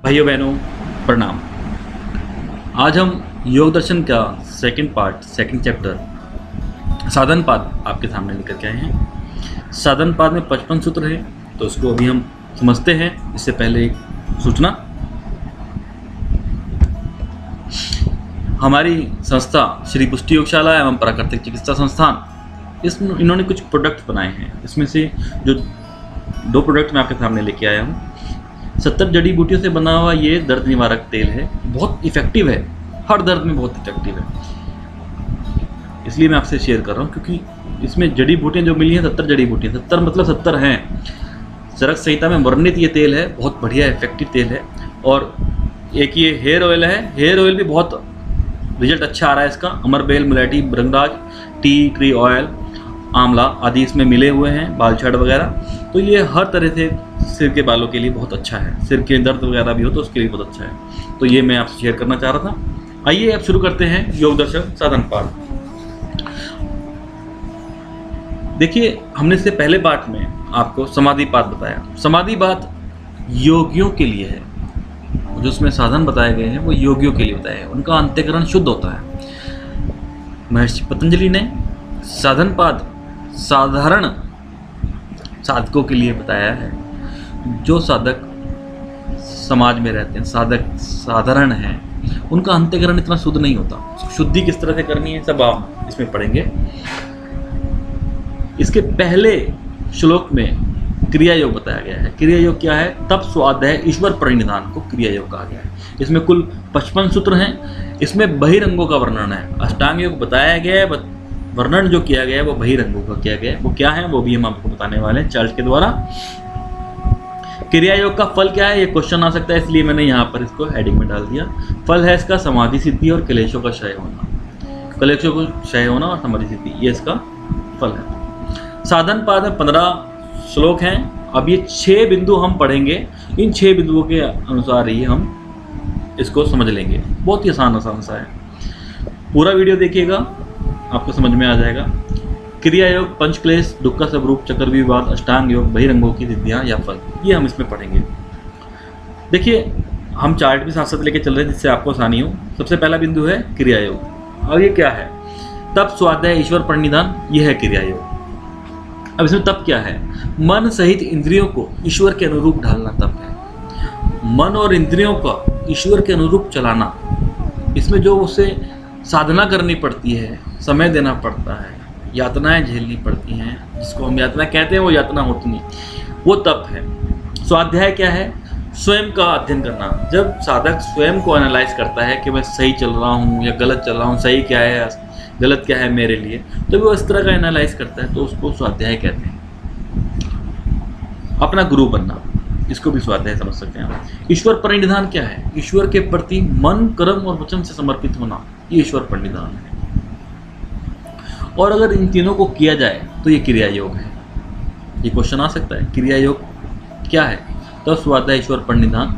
भाइयों बहनों प्रणाम। आज हम योग दर्शन का सेकंड चैप्टर साधन पाद आपके सामने लेकर के आए हैं। साधन पाद में 55 सूत्र है, तो उसको अभी हम समझते हैं। इससे पहले एक सूचना, हमारी संस्था श्री पुष्टि योगशाला एवं प्राकृतिक चिकित्सा संस्थान, इन्होंने कुछ प्रोडक्ट बनाए हैं। इसमें से जो 2 प्रोडक्ट मैं आपके सामने लेके आया हूँ। 70 जड़ी बूटियों से बना हुआ ये दर्द निवारक तेल है, बहुत इफेक्टिव है, हर दर्द में बहुत इफेक्टिव है। इसलिए मैं आपसे शेयर कर रहा हूँ क्योंकि इसमें जड़ी बूटियाँ जो मिली हैं 70 जड़ी बूटियाँ, 70 मतलब 70 हैं। चरक संहिता में वर्णित ये तेल है, बहुत बढ़िया इफेक्टिव तेल है। और एक ये हेयर ऑयल है, हेयर ऑयल भी बहुत रिजल्ट अच्छा आ रहा है इसका। अमरबेल, मुलेठी, भृंगराज, टी ट्री ऑयल, आंवला आदि इसमें मिले हुए हैं, बाल छड़ वगैरह। तो ये हर तरह से सिर के बालों के लिए बहुत अच्छा है। सिर के दर्द वगैरह भी हो तो उसके लिए बहुत अच्छा है। तो ये मैं आपसे शेयर करना चाह रहा था। आइए अब शुरू करते हैं योग दर्शन साधन पाठ। देखिए, हमने इससे पहले पाठ में आपको समाधि पाठ बताया। समाधि पाठ योगियों के लिए है, जो उसमें साधन बताए गए हैं वो योगियों के लिए बताए हैं, उनका अंतःकरण शुद्ध होता है। महर्षि पतंजलि ने साधन पाद साधारण साधकों के लिए बताया है। जो साधक समाज में रहते हैं, साधक साधारण हैं, उनका अंतःकरण इतना शुद्ध नहीं होता। शुद्धि किस तरह से करनी है सब आप इसमें पढ़ेंगे। इसके पहले श्लोक में क्रिया योग बताया गया है। क्रिया योग क्या है? तप, स्वाध्याय, ईश्वर प्रणिधान को क्रिया योग कहा गया है। इसमें कुल 55 सूत्र हैं। इसमें बहिरंगों का वर्णन है। अष्टांग योग बताया गया है, वर्णन जो किया गया है वो बहिरंगों का किया गया है। वो क्या है वो भी हम आपको बताने वाले हैं चार्ट के द्वारा। क्रिया योग का फल क्या है, ये क्वेश्चन आ सकता है, इसलिए मैंने यहाँ पर इसको हेडिंग में डाल दिया। फल है इसका समाधि सिद्धि और क्लेशों का क्षय होना। क्लेशों को क्षय होना और समाधि सिद्धि, ये इसका फल है। साधन पाद में 15 श्लोक हैं। अब ये 6 बिंदु हम पढ़ेंगे। इन 6 बिंदुओं के अनुसार ही हम इसको समझ लेंगे। बहुत ही आसान सा है। पूरा वीडियो देखिएगा, आपको समझ में आ जाएगा। क्रिया योग, पंचक्लेश, दुख का स्वरूप, चक्रव्यूहवाद, अष्टांग योग, बहिरंगों की सिद्धियां या फल, ये हम इसमें पढ़ेंगे। देखिए, हम चार्ट भी साथ साथ लेके चल रहे हैं जिससे आपको आसानी हो। सबसे पहला बिंदु है क्रिया योग। अब ये क्या है? तप, स्वाध्याय, ईश्वर प्रणिधान, ये है क्रिया योग। अब इसमें तप क्या है? मन सहित इंद्रियों को ईश्वर के अनुरूप ढालना तप है। मन और इंद्रियों का ईश्वर के अनुरूप चलाना। इसमें जो उसे साधना करनी पड़ती है, समय देना पड़ता है, यातनाएं झेलनी पड़ती हैं, जिसको हम यातना कहते हैं, वो यातना होती नहीं, वो तप है। स्वाध्याय क्या है? स्वयं का अध्ययन करना। जब साधक स्वयं को एनालाइज करता है कि मैं सही चल रहा हूँ या गलत चल रहा हूँ, सही क्या है गलत क्या है मेरे लिए, तो वो इस तरह का एनालाइज करता है, तो उसको स्वाध्याय कहते हैं। अपना गुरु बनना, इसको भी स्वाध्याय समझ सकते हैं आप। ईश्वर प्रणिधान क्या है? ईश्वर के प्रति मन, कर्म और वचन से समर्पित होना, ये ईश्वर प्रणिधान है। और अगर इन तीनों को किया जाए तो ये क्रिया योग है। ये क्वेश्चन आ सकता है, क्रिया योग क्या है? तो स्वाध्याय, ईश्वर प्रणिधान,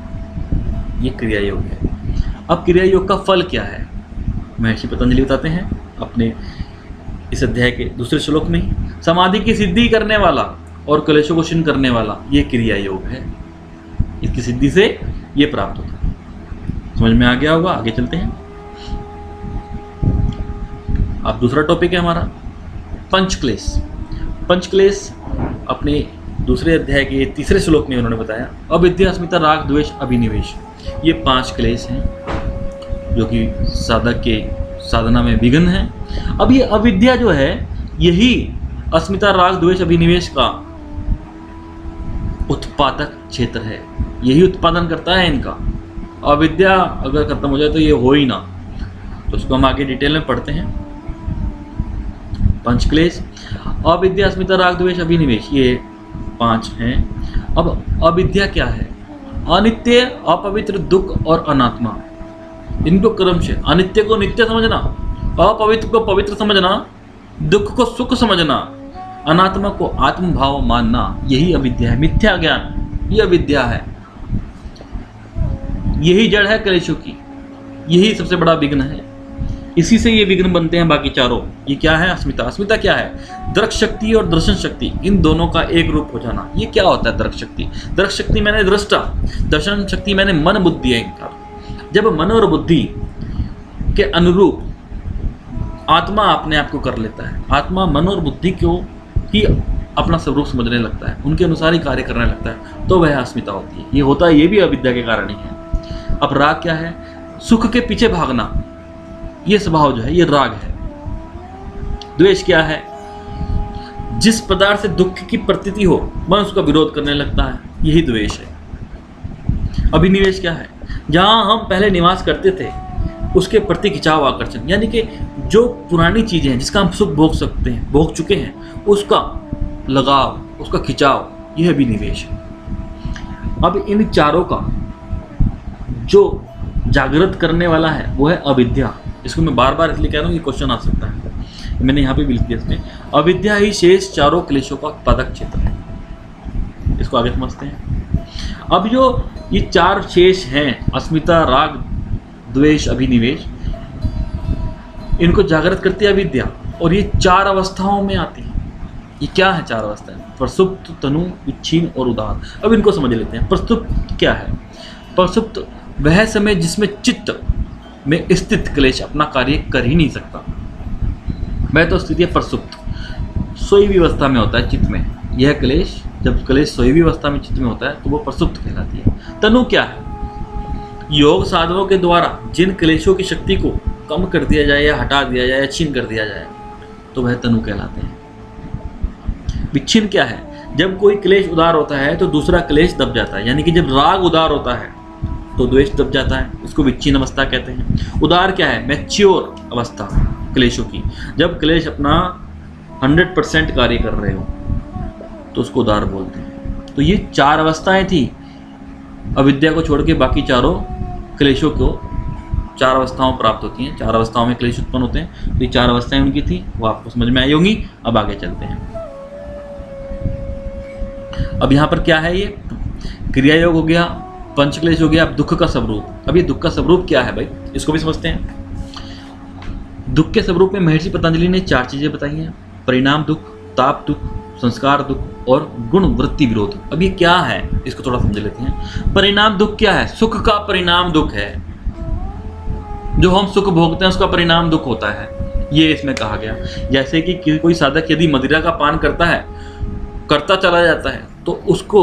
ये क्रिया योग है। अब क्रिया योग का फल क्या है? महर्षि पतंजलि बताते हैं अपने इस अध्याय के दूसरे श्लोक में ही। समाधि की सिद्धि करने वाला और क्लेशों को क्षीण करने वाला, ये क्रिया योग है। इसकी सिद्धि से ये प्राप्त होता है। समझ में आ गया होगा। आगे चलते हैं। अब दूसरा टॉपिक है हमारा पंचक्लेश। पंचक्लेश अपने दूसरे अध्याय के तीसरे श्लोक में उन्होंने बताया। अविद्या, अस्मिता, राग, द्वेष, अभिनिवेश, ये 5 क्लेश हैं जो कि साधक के साधना में विघ्न है। अब ये अविद्या जो है, यही अस्मिता, राग, द्वेष, अभिनिवेश का उत्पादक क्षेत्र है। यही उत्पादन करता है इनका। अविद्या अगर खत्म हो जाए तो ये हो ही ना। तो उसको हम आगे डिटेल में पढ़ते हैं। पंचक्लेश, अविद्या, अस्मिता, राग, द्वेष, अभिनिवेश, ये 5 हैं। अब अविद्या क्या है? अनित्य, अपवित्र, दुख और अनात्मा। इनको क्रम से, अनित्य को नित्य समझना, अपवित्र को पवित्र समझना, दुख को सुख समझना, अनात्मा को आत्म भाव मानना, यही अविद्या है। मिथ्या ज्ञान, ये अविद्या है। यही जड़ है क्लेशों की, यही सबसे बड़ा विघ्न है। इसी से ये विघ्न बनते हैं बाकी चारों। ये क्या है? अस्मिता। अस्मिता क्या है? दृक् शक्ति और दर्शन शक्ति, इन दोनों का एक रूप हो जाना। ये क्या होता है दृक् शक्ति? दृक् शक्ति मैंने दृष्टा, दर्शन शक्ति मैंने मन बुद्धि अहंकार। जब मन और बुद्धि के अनुरूप आत्मा अपने आप को कर लेता है, आत्मा मन और बुद्धि को ही अपना स्वरूप समझने लगता है, उनके अनुसार ही कार्य करने लगता है, तो वह अस्मिता होती है। ये होता है, ये भी अविद्या के कारण ही है। अब राग क्या है? सुख के पीछे भागना, ये स्वभाव जो है ये राग है। द्वेष क्या है? जिस पदार्थ से दुख की प्रतीति हो मन उसका विरोध करने लगता है, यही द्वेष है। अभिनिवेश क्या है? जहां हम पहले निवास करते थे उसके प्रति खिंचाव आकर्षण, यानी कि जो पुरानी चीजें हैं जिसका हम सुख भोग सकते हैं, भोग चुके हैं, उसका लगाव, उसका खिंचाव, यह अभिनिवेश है। अब इन चारों का जो जागृत करने वाला है वो है अविद्या। इसको मैं बार बार इसलिए कह रहा हूँ, ये क्वेश्चन आ सकता है, मैंने यहाँ पे भी लिख दिया इसमें। अविद्या ही शेष चारों क्लेशों का उत्पादक क्षेत्र है। इसको आगे समझते हैं। अब जो ये चार शेष हैं, अस्मिता, राग, द्वेष, अभिनिवेश, इनको जागृत करती है अविद्या, और ये चार अवस्थाओं में आती है। ये क्या है चार अवस्थाएं? प्रसुप्त, तनु, विच्छिन्न और उदार। अब इनको समझ लेते हैं। प्रसुप्त क्या है? प्रसुप्त वह समय जिसमें चित्त में स्थित क्लेश अपना कार्य कर ही नहीं सकता, वह तो स्थिति है प्रसुप्त। सोई हुई अवस्था में होता है चित्त में यह क्लेश। जब क्लेश सोई हुई अवस्था में चित्त में होता है तो वो प्रसुप्त कहलाती है। तनु क्या है? योग साधनों के द्वारा जिन क्लेशों की शक्ति को कम कर दिया जाए या हटा दिया जाए या छीन कर दिया जाए तो वह तनु कहलाते हैं। विच्छिन्न क्या है? जब कोई क्लेश उदार होता है तो दूसरा क्लेश दब जाता है, यानी कि जब राग उदार होता है तो द्वेष दब जाता है, इसको विच्छिन्न अवस्था कहते हैं। उदार क्या है? मैच्योर अवस्था क्लेशों की, जब क्लेश अपना 100% कार्य कर रहे हो तो उसको उदार बोलते हैं। तो ये चार अवस्थाएं थी अविद्या को छोड़ के, बाकी चारों क्लेशों को चार अवस्थाओं प्राप्त होती हैं, चार अवस्थाओं में क्लेश उत्पन्न होते हैं। तो ये चार अवस्थाएं उनकी थी, वो आपको समझ में आई होंगी। अब आगे चलते हैं। अब यहाँ पर क्या है? ये क्रिया योग हो गया, पंचक्लेश हो गया, अब दुख का स्वरूप। अब ये दुख का स्वरूप क्या है भाई, इसको भी समझते हैं। दुख के स्वरूप में महर्षि पतंजलि ने चार चीजें बताई हैं: परिणाम दुख, ताप दुख, संस्कार दुख और गुण वृत्ति विरोध। अब ये क्या है इसको थोड़ा समझ लेते हैं। परिणाम दुख क्या है? सुख का परिणाम दुख है, जो हम सुख भोगते हैं उसका परिणाम दुख होता है, ये इसमें कहा गया। जैसे कि कोई साधक यदि मदिरा का पान करता चला जाता है तो उसको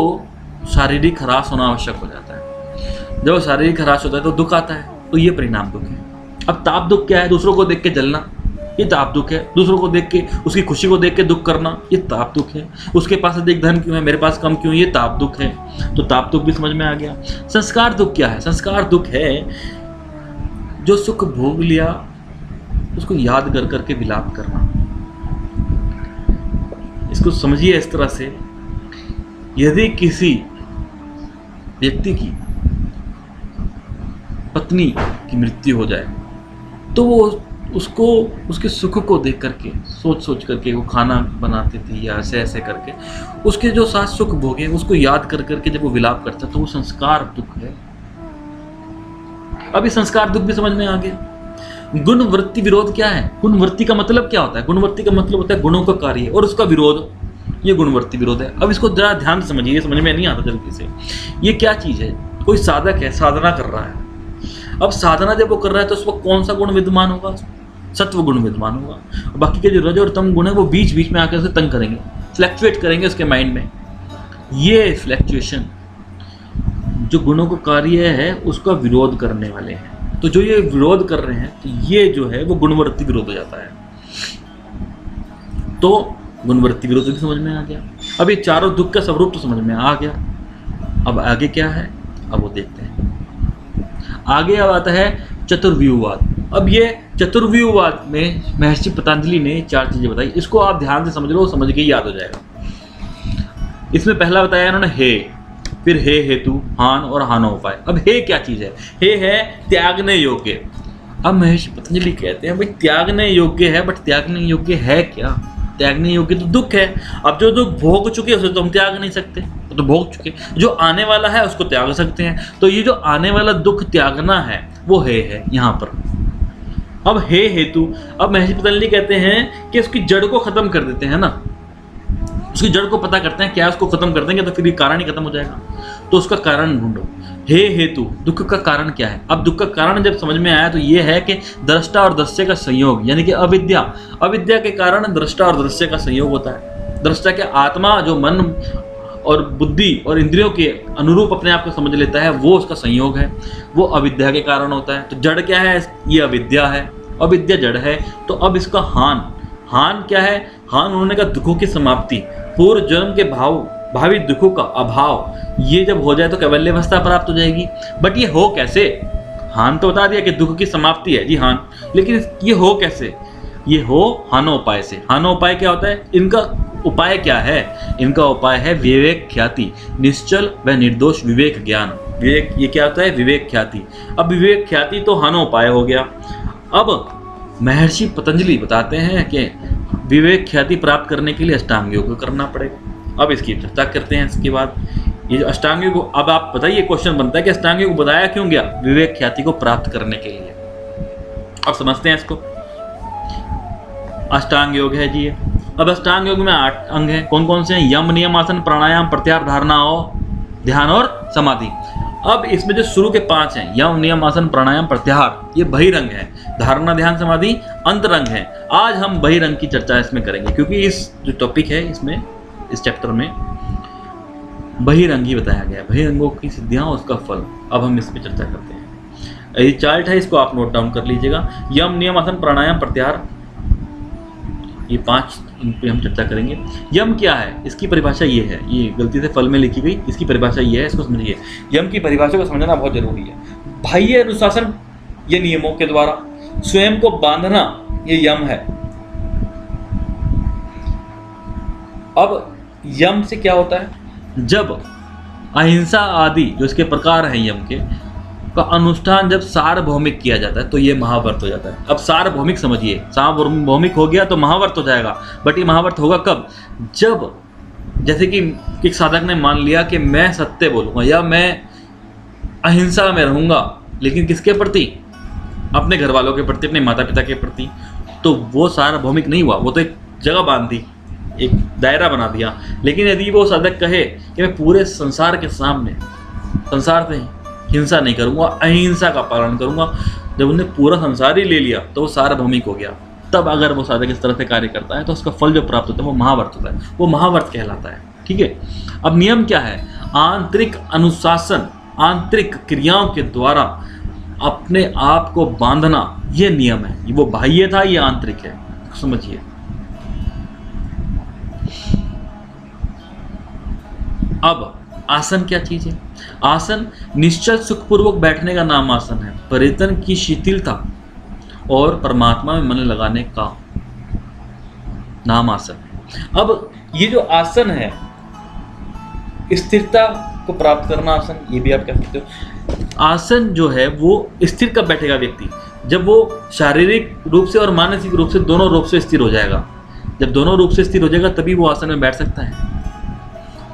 शारीरिक ह्रास होना आवश्यक हो जाता है। जब शारीरिक ह्रास होता है तो दुख आता है, तो ये परिणाम दुख है। अब ताप दुख क्या है? दूसरों को देख के जलना, ये ताप दुख है। दूसरों को देख के, उसकी खुशी को देख के दुख करना, ये ताप दुख है। उसके पास अधिक धन क्यों है, मेरे पास कम क्यों, ये ताप दुख है। तो ताप दुख भी समझ में आ गया। संस्कार दुख क्या है? संस्कार दुख है जो सुख भोग लिया उसको याद कर करके विलाप करना। इसको समझिए इस तरह से, यदि किसी व्यक्ति की पत्नी की मृत्यु हो जाए तो वो उसको उसके सुख को देख करके, सोच करके, वो खाना बनाती थी या ऐसे ऐसे करके उसके जो साथ सुख भोगे उसको याद कर करके जब वो विलाप करता है तो वो संस्कार दुख है। अभी संस्कार दुख भी समझ में आ गया। गुण वृत्ति विरोध क्या है? गुण वृत्ति का मतलब क्या होता है? गुण वृत्ति का मतलब होता है गुणों का कार्य, और उसका विरोध, ये गुणवृत्ति विरोध है। अब इसको जरा ध्यान से समझिए, समझ में नहीं आता जल्दी से। ये क्या चीज है? कोई साधक है, साधना कर रहा है। अब साधना जब वो कर रहा है तो उस वक्त कौन सा गुण विद्यमान होगा? सत्व गुण विद्यमान होगा। बाकी के जो रज और तम गुण है वो बीच बीच में आकर उसे तंग करेंगे, फ्लैक्चुएट करेंगे उसके माइंड में। ये फ्लैक्चुएशन जो गुणों का कार्य है उसका विरोध करने वाले हैं। तो जो ये विरोध कर रहे हैं तो ये जो है वो गुणवृत्ति विरोध हो जाता है। तो गुणवृत्ति विरोध भी समझ में आ गया। अब ये चारों दुख का स्वरूप तो समझ में आ गया। अब आगे क्या है, अब वो देखते हैं। आगे अब आता है चतुर्व्यूहवाद। अब ये चतुर्व्यूहवाद में महर्षि पतंजलि ने चार चीजें बताई। इसको आप ध्यान से समझ लो, समझ के याद हो जाएगा। इसमें पहला बताया इन्होंने हे, फिर हे हेतु, हान और हानोपाय। अब हे क्या चीज है? हे है त्यागने योग्य। अब महर्षि पतंजलि कहते हैं भाई त्यागने योग्य है, बट त्यागने योग्य है क्या? त्यागने योग्य तो दुख है। अब जो दुख भोग चुके हैं उसे तो हम त्याग नहीं सकते, तो भोग चुके। जो आने वाला है उसको त्याग सकते हैं। तो ये जो आने वाला दुख त्यागना है वो है यहाँ पर। अब हे हेतु, अब महर्षि पतंजलि कहते हैं कि उसकी जड़ को खत्म कर देते हैं ना, उसकी जड़ को पता करते हैं, क्या उसको खत्म कर देंगे तो फिर ये कारण ही खत्म हो जाएगा। तो उसका कारण ढूंढो। हे हेतु, दुख का कारण क्या है? अब दुख का कारण जब समझ में आया तो ये है कि दृष्टा और दृश्य का संयोग, यानी कि अविद्या। अविद्या के कारण दृष्टा और दृश्य का संयोग होता है। दृष्टा के आत्मा जो मन और बुद्धि और इंद्रियों के अनुरूप अपने आप को समझ लेता है, वो उसका संयोग है, वो अविद्या के कारण होता है। तो जड़ क्या है? ये अविद्या है, अविद्या जड़ है। तो अब इसका हान क्या है? हान उन्होंने कहा दुखों की समाप्ति, पूर्व जन्म के भावी दुखों का अभाव। ये जब हो जाए तो कैवल्यावस्था प्राप्त हो जाएगी। बट ये हो कैसे? हान तो बता दिया कि दुख की समाप्ति है जी हान, लेकिन ये हो कैसे? ये हो हानोपाय से। हानोपाय क्या होता है? इनका उपाय क्या है? इनका उपाय है विवेक ख्याति, निश्चल व निर्दोष विवेक ज्ञान। विवेक ये क्या होता है? विवेक ख्याति। अब विवेक ख्याति तो हानोपाय हो गया। अब महर्षि पतंजलि बताते हैं कि विवेक ख्याति प्राप्त करने के लिए अष्टांग योग करना पड़ेगा। अब इसकी चर्चा करते हैं। इसके बाद ये जो अष्टांग योग, अब आप बताइए, क्वेश्चन बनता है कि अष्टांग योग बताया क्यों गया? विवेक ख्याति को प्राप्त करने के लिए। अब समझते हैं इसको। अष्टांग योग है जी ये। अब अष्टांग योग में 8 अंग हैं। कौन कौन से हैं? यम, नियम, आसन, प्राणायाम, प्रत्याहार, धारणा और ध्यान और समाधि। अब इसमें जो शुरू के 5 हैं, यम, नियम, आसन, प्राणायाम, प्रत्याहार, ये बहिरंग है। धारणा, ध्यान, समाधि अंतरंग है। आज हम बहिरंग की चर्चा इसमें करेंगे, क्योंकि इस जो टॉपिक है इसमें, इस चैप्टर में बहिरंग ही बताया गया है, बहिरंगों की सिद्धियां, उसका फल। अब हम इस पर चर्चा करते हैं। ये चार्ट है, इसको आप नोट डाउन कर लीजिएगा। यम, नियम, आसन, प्राणायाम, प्रत्याहार, ये 5, इन पे हम चर्चा करेंगे। यम क्या है? इसकी परिभाषा ये है, ये गलती से फल में लिखी गई, इसकी परिभाषा ये है, इसको समझिए। यम की परिभाषा को समझना बहुत जरूरी है। बाह्य अनुशासन, ये नियमों के द्वारा स्वयं को बांधना, ये यम है। अब यम से क्या होता है? जब अहिंसा आदि जो इसके प्रकार हैं यम के का अनुष्ठान जब सार्वभौमिक किया जाता है तो ये महाव्रत हो जाता है। अब सार्वभौमिक समझिए, सार्वभौमिक हो गया तो महाव्रत हो जाएगा। बट ये महाव्रत होगा कब? जब जैसे कि एक साधक ने मान लिया कि मैं सत्य बोलूँगा या मैं अहिंसा में रहूँगा, लेकिन किसके प्रति? अपने घर वालों के प्रति, अपने माता पिता के प्रति। तो वो सार्वभौमिक नहीं हुआ, वो तो एक जगह बांध दी, एक दायरा बना दिया। लेकिन यदि वो साधक कहे कि मैं पूरे संसार के सामने संसार से हिंसा नहीं करूंगा, अहिंसा का पालन करूंगा, जब उन्हें पूरा संसार ही ले लिया तो वो सार्वभौमिक हो गया। तब अगर वो साधक इस तरह से कार्य करता है तो उसका फल जो प्राप्त होता है वो महाव्रत होता है, वो महाव्रत कहलाता है। ठीक है। अब नियम क्या है? आंतरिक अनुशासन, आंतरिक क्रियाओं के द्वारा अपने आप को बांधना, ये नियम है। वो बाह्य था, ये आंतरिक है, समझिए। अब आसन क्या चीज है? आसन निश्चल सुखपूर्वक बैठने का नाम आसन है, परिवर्तन की शिथिलता और परमात्मा में मन लगाने का नाम आसन है। अब ये जो आसन है, स्थिरता को प्राप्त करना आसन, ये भी आप कह सकते हो। आसन जो है वो स्थिर कब बैठेगा व्यक्ति? जब वो शारीरिक रूप से और मानसिक रूप से, दोनों रूप से स्थिर हो जाएगा। जब दोनों रूप से स्थिर हो जाएगा तभी वो आसन में बैठ सकता है।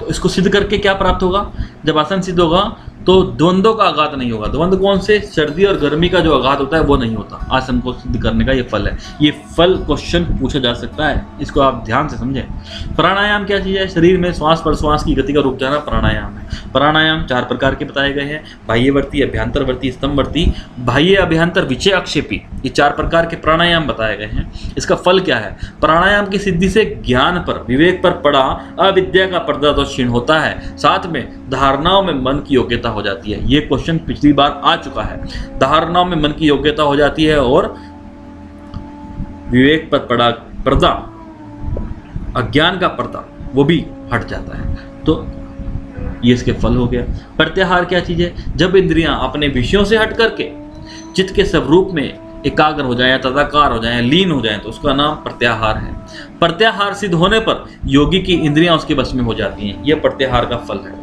तो इसको सिद्ध करके क्या प्राप्त होगा? जब आसन सिद्ध होगा तो द्वंद्वों का आघात नहीं होगा। द्वंद्व कौन से? सर्दी और गर्मी का जो आघात होता है वो नहीं होता। आसन को सिद्ध करने का ये फल है। ये फल क्वेश्चन पूछा जा सकता है, इसको आप ध्यान से समझें। प्राणायाम क्या चीज़ है? शरीर में श्वास प्रश्वास की गति का रुक जाना प्राणायाम है। प्राणायाम 4 प्रकार के बताए गए हैं, बाह्यवर्ती, अभ्यंतरवर्ती, स्तंभवर्ती, बाह्य, अभ्यंतर, विचय, आक्षेपी। ये 4 प्रकार के प्राणायाम बताए गए हैं। इसका फल क्या है? प्राणायाम की सिद्धि से ज्ञान पर, विवेक पर पड़ा अविद्या का पर्दा तो क्षीण होता है, साथ में धारणाओं में मन की योग्यता हो जाती है। ये क्वेश्चन पिछली बार आ चुका है। धारणाओं में मन की योग्यता हो जाती है और विवेक पर पड़ा पर्दा, अज्ञान का पर्दा, वो भी हट जाता है। तो ये इसके फल हो गया। प्रत्याहार क्या चीज है? जब इंद्रियां अपने विषयों से हट करके चित्त के स्वरूप में एकाग्र हो जाए, तदाकार हो जाए, लीन हो जाए, तो उसका नाम प्रत्याहार है। प्रत्याहार सिद्ध होने पर योगी की इंद्रियां उसके वश में हो जाती हैं। यह प्रत्याहार का फल है।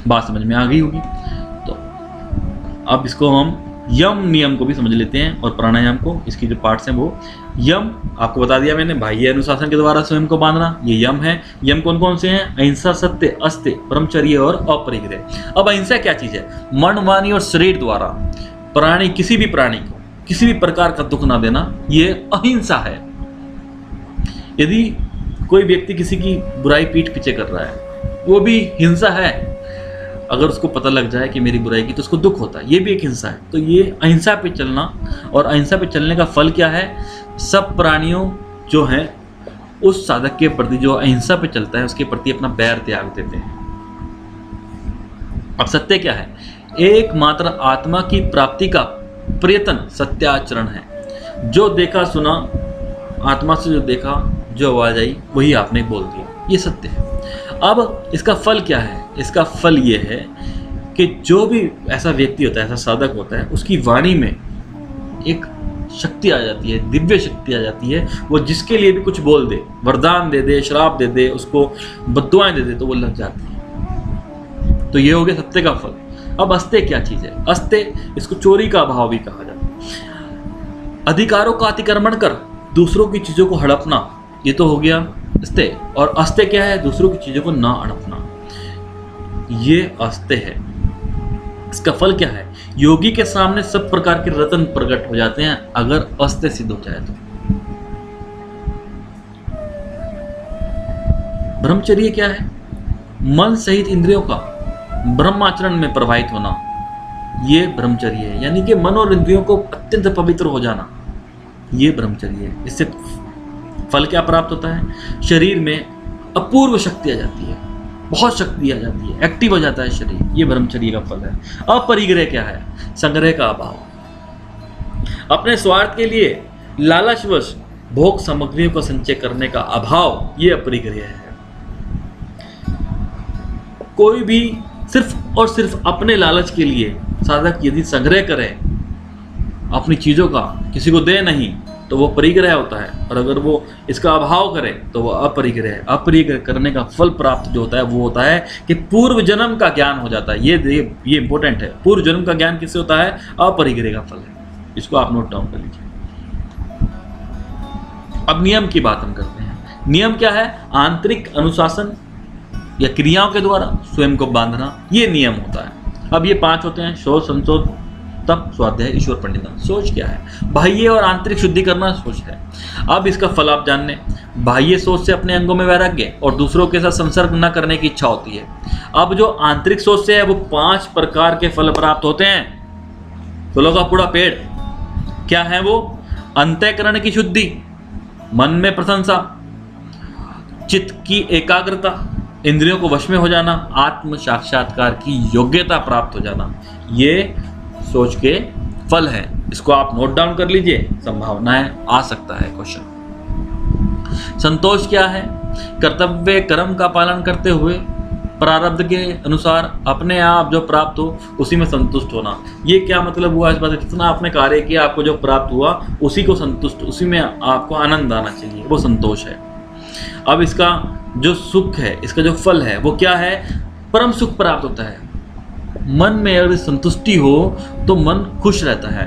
बात समझ में आ गई होगी। तो अब इसको हम यम नियम को भी समझ लेते हैं और प्राणायाम को। इसकी जो पार्ट्स हैं वो यम आपको बता दिया मैंने, बाह्य अनुशासन के द्वारा स्वयं को बांधना, ये यम है। यम कौन कौन से हैं? अहिंसा, सत्य, अस्त्य, ब्रह्मचर्य और अपरिग्रह। अब अहिंसा क्या चीज है? मन, वाणी और शरीर द्वारा प्राणी, किसी भी प्राणी को किसी भी प्रकार का दुख ना देना, ये अहिंसा है। यदि कोई व्यक्ति किसी की बुराई पीठ पीछे कर रहा है, वो भी हिंसा है। अगर उसको पता लग जाए कि मेरी बुराई की, तो उसको दुख होता है, ये भी एक हिंसा है। तो ये अहिंसा पे चलना, और अहिंसा पे चलने का फल क्या है? सब प्राणियों जो हैं उस साधक के प्रति जो अहिंसा पे चलता है उसके प्रति अपना बैर त्याग देते हैं। अब सत्य क्या है? एकमात्र आत्मा की प्राप्ति का प्रयत्न सत्याचरण है। जो देखा सुना, आत्मा से जो देखा, जो आवाज आई, वही आपने बोल दिया, ये सत्य है। अब इसका फल क्या है? इसका फल ये है कि जो भी ऐसा व्यक्ति होता है, ऐसा साधक होता है, उसकी वाणी में एक शक्ति आ जाती है, दिव्य शक्ति आ जाती है। वो जिसके लिए भी कुछ बोल दे, वरदान दे दे, श्राप दे दे, उसको बद्दुआएं दे दे, तो वो लग जाती है। तो ये हो गया सत्य का फल। अब अस्ते क्या चीज है? अस्ते, इसको चोरी का अभाव भी कहा जाता है। अधिकारों का अतिक्रमण कर दूसरों की चीजों को हड़पना, ये तो हो गया अस्ते। और अस्ते क्या है? दूसरों की चीजों को ना हड़पना, ये अस्ते है। इसका फल क्या है? योगी के सामने सब प्रकार के रत्न प्रकट हो जाते हैं अगर अस्ते सिद्ध हो जाए तो। ब्रह्मचर्य क्या है? मन सहित इंद्रियों का ब्रह्माचरण में प्रवाहित होना, ये ब्रह्मचर्य है। यानी कि मन और इंद्रियों को अत्यंत पवित्र हो जाना, ये ब्रह्मचर्य है। इससे फल क्या प्राप्त होता है? शरीर में अपूर्व शक्ति आ जाती है, बहुत शक्ति आ जाती है, एक्टिव हो जाता है शरीर, ये ब्रह्मचर्य का फल है। अपरिग्रह क्या है? संग्रह का अभाव। अपने स्वार्थ के लिए लालचवश भोग सामग्रियों का संचय करने का अभाव, ये अपरिग्रह है। कोई भी सिर्फ और सिर्फ अपने लालच के लिए साधक यदि संग्रह करे अपनी चीजों का, किसी को दे नहीं, तो वो परिग्रह होता है। और अगर वो इसका अभाव करे तो वो अपरिग्रह है। अपरिग्रह करने का फल प्राप्त जो होता है वो होता है कि पूर्व जन्म का ज्ञान हो जाता है। ये इंपॉर्टेंट है। पूर्व जन्म का ज्ञान किससे होता है? अपरिग्रह का फल है। इसको आप नोट डाउन कर लीजिए। अब नियम की बात हम करते हैं। नियम क्या है? आंतरिक अनुशासन या क्रियाओं के द्वारा स्वयं को बांधना, ये नियम होता है। अब ये 5 होते हैं: शोध, संशोध, तप, स्वाध्याय, ईश्वर प्रणिधान। सोच क्या है? बाह्य और आंतरिक शुद्धि करना सोच है। अब इसका फल आप जानने, बाह्य सोच से अपने अंगों में वैराग्य और दूसरों के साथ संसर्ग न करने की इच्छा होती है। अब जो आंतरिक सोच से है वो 5 प्रकार के फल प्राप्त होते हैं। फलों का पूरा पेड़ क्या है? वो अंतःकरण की शुद्धि, मन में प्रशंसा, चित्त की एकाग्रता, इंद्रियों को वश में हो जाना, आत्म साक्षात्कार की योग्यता प्राप्त हो जाना, ये सोच के फल है। इसको आप नोट डाउन कर लीजिए, संभावनाएं आ सकता है क्वेश्चन। संतोष क्या है? कर्तव्य कर्म का पालन करते हुए प्रारब्ध के अनुसार अपने आप जो प्राप्त हो उसी में संतुष्ट होना। ये क्या मतलब हुआ इस बात का? जितना आपने कार्य किया, आपको जो प्राप्त हुआ उसी को संतुष्ट, उसी में आपको आनंद आना चाहिए, वो संतोष है। अब इसका जो सुख है, इसका जो फल है वो क्या है? परम सुख प्राप्त होता है। मन में अगर संतुष्टि हो तो मन खुश रहता है,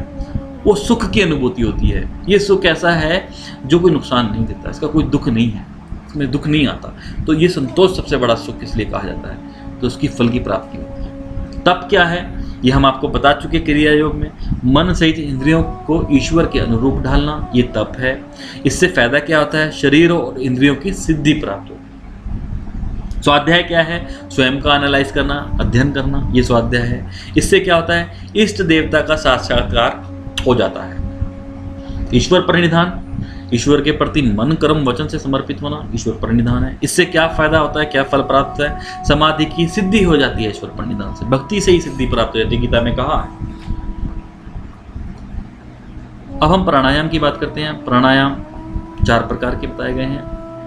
वो सुख की अनुभूति होती है। ये सुख ऐसा है जो कोई नुकसान नहीं देता, इसका कोई दुख नहीं है, इसमें दुख नहीं आता। तो ये संतोष सबसे बड़ा सुख इसलिए कहा जाता है, तो उसकी फल की प्राप्ति होती है। तप क्या है? ये हम आपको बता चुके क्रिया योग में। मन सहित इंद्रियों को ईश्वर के अनुरूप ढालना, ये तप है। इससे फायदा क्या होता है? शरीर और इंद्रियों की सिद्धि प्राप्त होती है। स्वाध्याय क्या है? स्वयं का एनालाइज करना, अध्ययन करना, ये स्वाध्याय है। इससे क्या होता है? इष्ट देवता का साक्षात्कार हो जाता है। ईश्वर प्रणिधान, ईश्वर के प्रति मन कर्म वचन से समर्पित होना, ईश्वर प्रणिधान है। इससे क्या फायदा होता है? क्या फल प्राप्त है? समाधि की सिद्धि हो जाती है ईश्वर प्रणिधान से। भक्ति से ही सिद्धि प्राप्त हो जाती है, गीता में कहा है। अब हम प्राणायाम की बात करते हैं। प्राणायाम 4 प्रकार के बताए गए हैं: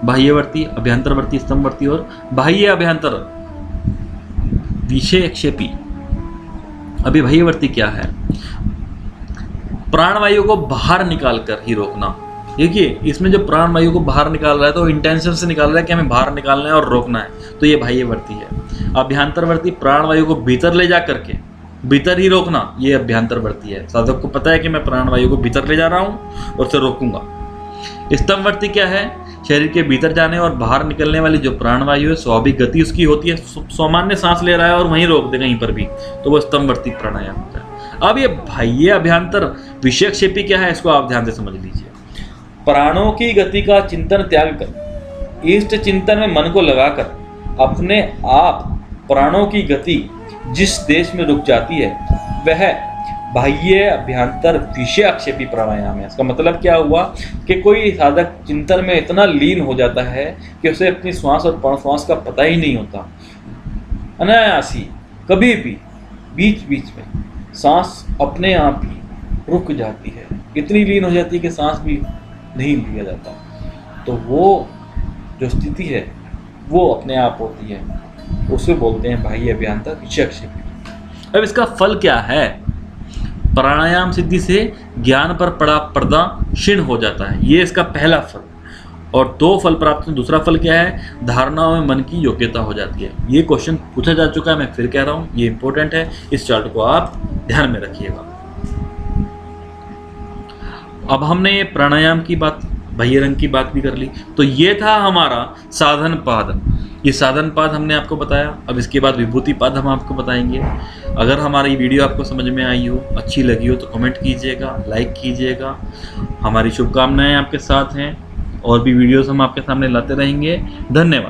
बाह्यवर्ती, अभ्यंतरवर्ती, स्तंभवर्ती और बाह्य अभ्यंतर विषयक्षेपी। अभी बाह्यवर्ती क्या है? प्राणवायु को बाहर निकाल कर ही रोकना। देखिए, इसमें जो प्राणवायु को बाहर निकाल रहा है तो इंटेंशन से निकाल रहा है कि हमें बाहर निकालना है और रोकना है, तो ये बाह्यवर्ती है। अभ्यंतरवर्ती, प्राणवायु को भीतर ले जा करके भीतर ही रोकना, ये अभ्यंतरवर्ती है। साधक को पता है कि मैं प्राणवायु को भीतर ले जा रहा हूँ और उसे रोकूंगा। स्तंभवर्ती क्या है? शरीर के भीतर जाने और बाहर निकलने वाली जो प्राणवायु है, स्वाभाविक गति उसकी होती है, सामान्य सांस ले रहा है और वहीं रोक दे कहीं पर भी, तो वो स्तंभवर्ती प्राणायाम होता है। अब ये बाह्य अभ्यंतर विषयक्षेपी क्या है इसको आप ध्यान से समझ लीजिए। प्राणों की गति का चिंतन त्याग कर इष्ट चिंतन में मन को लगाकर अपने आप प्राणों की गति जिस देश में रुक जाती है वह बाह्य अभ्यंतर विषय आक्षेपी प्राणायाम है। इसका मतलब क्या हुआ कि कोई साधक चिंतन में इतना लीन हो जाता है कि उसे अपनी श्वास और प्रश्वास का पता ही नहीं होता। अनायासी कभी भी बीच बीच में सांस अपने आप ही रुक जाती है, इतनी लीन हो जाती है कि सांस भी नहीं लिया जाता। तो वो जो स्थिति है वो अपने आप होती है, उसे बोलते हैं बाह्य अभ्यंतर विषय आक्षेपी। अब इसका फल क्या है? प्राणायाम सिद्धि से ज्ञान पर पड़ा पर्दा क्षीण हो जाता है, ये इसका पहला फल। और 2 फल प्राप्त हैं। दूसरा फल क्या है? धारणाओं में मन की योग्यता हो जाती है। ये क्वेश्चन पूछा जा चुका है, मैं फिर कह रहा हूँ, ये इंपॉर्टेंट है, इस चार्ट को आप ध्यान में रखिएगा। अब हमने ये प्राणायाम की बात, बाह्य रंग की बात भी कर ली। तो ये था हमारा साधन पाद। ये साधन पाद हमने आपको बताया। अब इसके बाद विभूति पाद हम आपको बताएंगे। अगर हमारी वीडियो आपको समझ में आई हो, अच्छी लगी हो तो कमेंट कीजिएगा, लाइक कीजिएगा। हमारी शुभकामनाएं आपके साथ हैं और भी वीडियोस हम आपके सामने लाते रहेंगे। धन्यवाद।